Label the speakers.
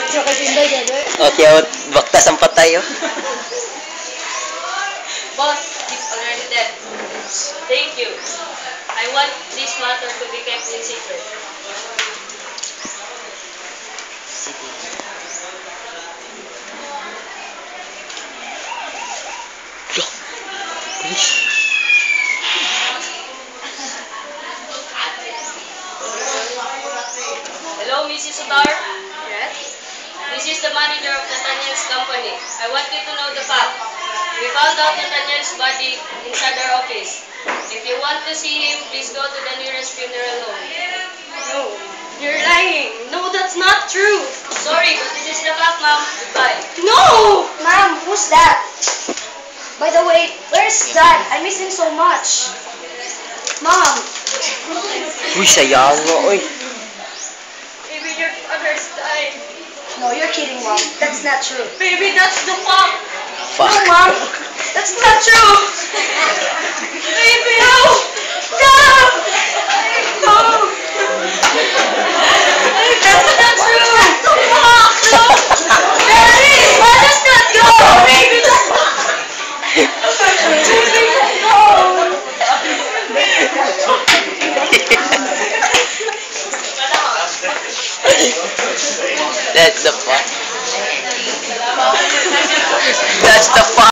Speaker 1: Okay, bakta sampat tayo.
Speaker 2: Boss, he's already dead. Thank you. I want this matter to be kept in secret. Hello, Mrs. Sutar? Yes? This is the manager of Nathaniel's company. I want you to know the fact. We found out Nathaniel's body inside our office. If you want to see him, please go to the nearest funeral home.
Speaker 3: No, you're lying. No, that's not true.
Speaker 2: Sorry, but this is the fact, ma'am. Goodbye.
Speaker 3: No! Ma'am, who's that? By the way, where's Dad? I miss him so much. Mom.
Speaker 1: Uy, sayang mo, uy.
Speaker 3: Maybe your father's died.
Speaker 4: No, you're kidding, Mom. That's not true.
Speaker 3: Maybe that's the fact.
Speaker 1: Fuck.
Speaker 4: No, Mom. That's not true.
Speaker 3: Maybe.
Speaker 4: No! No! No!